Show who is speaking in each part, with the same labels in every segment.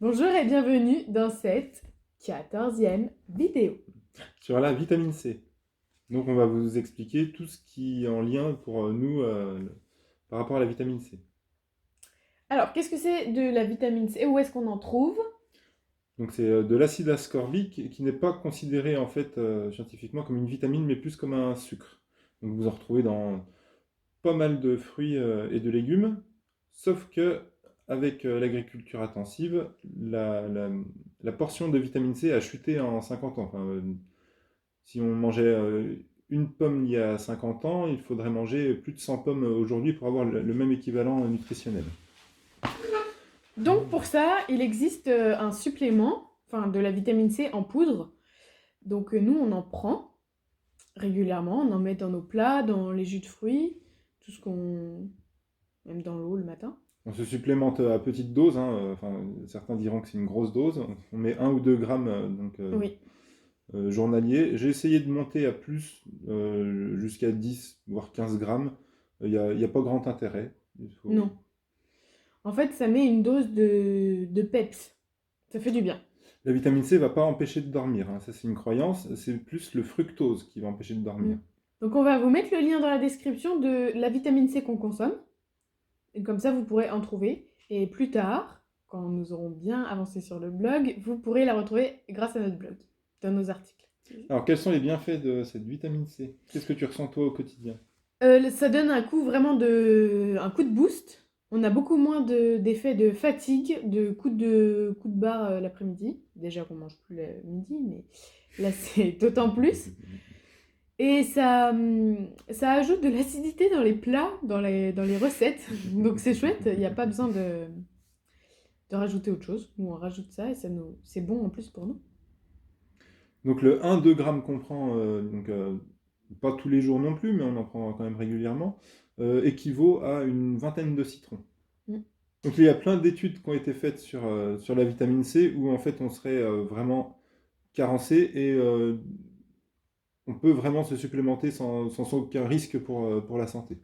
Speaker 1: Bonjour et bienvenue dans cette 14e vidéo.
Speaker 2: Sur la vitamine C. Donc on va vous expliquer tout ce qui est en lien pour nous par rapport à la vitamine C.
Speaker 1: Alors, qu'est-ce que c'est de la vitamine C? Où est-ce qu'on en trouve?
Speaker 2: Donc c'est de l'acide ascorbique qui n'est pas considéré en fait scientifiquement comme une vitamine mais plus comme un sucre. Donc vous en retrouvez dans pas mal de fruits et de légumes, sauf que avec l'agriculture intensive, la portion de vitamine C a chuté en 50 ans. Enfin, si on mangeait une pomme il y a 50 ans, il faudrait manger plus de 100 pommes aujourd'hui pour avoir le même équivalent nutritionnel.
Speaker 1: Donc pour ça, il existe un supplément, enfin de la vitamine C en poudre. Donc nous, on en prend régulièrement, on en met dans nos plats, dans les jus de fruits, tout ce qu'on... même dans l'eau le matin.
Speaker 2: On se supplémente à petite dose, hein, enfin, certains diront que c'est une grosse dose. On met 1 ou 2 grammes
Speaker 1: Oui.
Speaker 2: journalier. J'ai essayé de monter à plus, jusqu'à 10 voire 15 grammes. Il n'y a pas grand intérêt.
Speaker 1: Non. En fait, ça met une dose de peps. Ça fait du bien.
Speaker 2: La vitamine C ne va pas empêcher de dormir, hein. Ça c'est une croyance, c'est plus le fructose qui va empêcher de dormir.
Speaker 1: Donc on va vous mettre le lien dans la description de la vitamine C qu'on consomme. Et comme ça, vous pourrez en trouver. Et plus tard, quand nous aurons bien avancé sur le blog, vous pourrez la retrouver grâce à notre blog, dans nos articles.
Speaker 2: Alors quels sont les bienfaits de cette vitamine C? Qu'est-ce que tu ressens toi au quotidien?
Speaker 1: Ça donne un coup vraiment un coup de boost. On a beaucoup moins d'effets de fatigue, de coups de barre l'après-midi. Déjà qu'on mange plus le midi, mais là c'est d'autant plus. Et ça ajoute de l'acidité dans les plats, dans les recettes. Donc c'est chouette, il n'y a pas besoin de rajouter autre chose. Nous on rajoute ça et c'est bon en plus pour nous.
Speaker 2: Donc le 1-2 grammes qu'on prend, pas tous les jours non plus, mais on en prend quand même régulièrement, équivaut à une vingtaine de citrons.
Speaker 1: Mm.
Speaker 2: Donc il y a plein d'études qui ont été faites sur la vitamine C où en fait on serait vraiment carencé et on peut vraiment se supplémenter sans aucun risque pour la santé.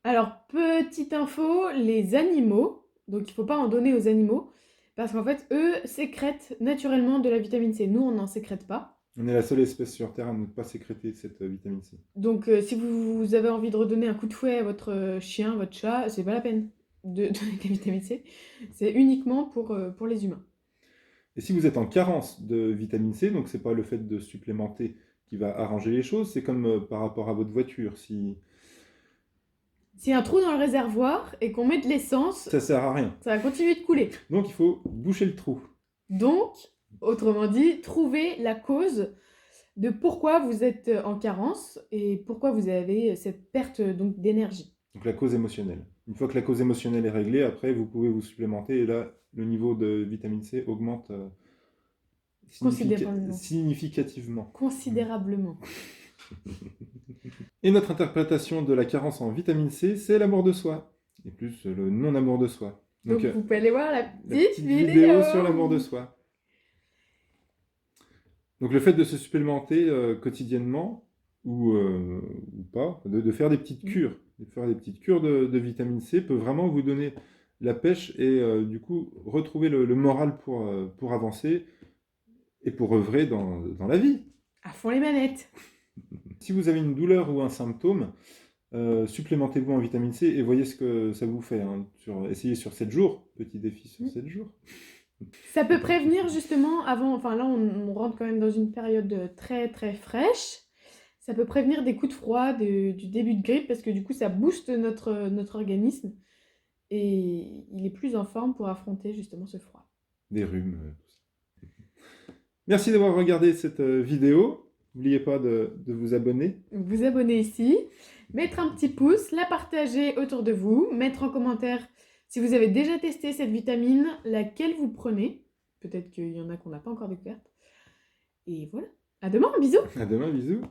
Speaker 1: Alors, petite info, les animaux, donc il ne faut pas en donner aux animaux, parce qu'en fait, eux sécrètent naturellement de la vitamine C. Nous, on n'en sécrète pas.
Speaker 2: On est la seule espèce sur Terre à ne pas sécréter cette vitamine C.
Speaker 1: Donc, si vous avez envie de redonner un coup de fouet à votre chien, votre chat, c'est pas la peine de donner de la vitamine C. C'est uniquement pour les humains.
Speaker 2: Et si vous êtes en carence de vitamine C, donc c'est pas le fait de supplémenter qui va arranger les choses, c'est comme par rapport à votre voiture.
Speaker 1: S'il y a un trou dans le réservoir et qu'on met de l'essence,
Speaker 2: ça sert à rien.
Speaker 1: ça va continuer de couler.
Speaker 2: Donc il faut boucher le trou.
Speaker 1: Donc, autrement dit, trouver la cause de pourquoi vous êtes en carence et pourquoi vous avez cette perte donc d'énergie.
Speaker 2: Donc la cause émotionnelle. Une fois que la cause émotionnelle est réglée, après vous pouvez vous supplémenter et là le niveau de vitamine C augmente significativement.
Speaker 1: Considérablement.
Speaker 2: Et notre interprétation de la carence en vitamine C, c'est l'amour de soi, et plus le non-amour de soi.
Speaker 1: Donc vous pouvez aller voir la petite
Speaker 2: vidéo sur l'amour de soi. Donc le fait de se supplémenter quotidiennement, ou pas, de faire des petites cures, de vitamine C peut vraiment vous donner la pêche et du coup retrouver le moral pour avancer et pour œuvrer dans la vie.
Speaker 1: À fond les manettes.
Speaker 2: Si vous avez une douleur ou un symptôme, supplémentez-vous en vitamine C et voyez ce que ça vous fait. Hein. Essayez sur 7 jours, petit défi sur 7 jours.
Speaker 1: Ça peut prévenir justement avant, enfin là on rentre quand même dans une période très très fraîche. Ça peut prévenir des coups de froid, du début de grippe parce que du coup ça booste notre organisme et il est plus en forme pour affronter justement ce froid.
Speaker 2: Des rhumes, tout ça. Merci d'avoir regardé cette vidéo. N'oubliez pas de vous abonner.
Speaker 1: Vous abonner ici, mettre un petit pouce, la partager autour de vous, mettre en commentaire si vous avez déjà testé cette vitamine, laquelle vous prenez. Peut-être qu'il y en a qu'on n'a pas encore découverte. Et voilà. À demain, bisous.
Speaker 2: À demain, bisous.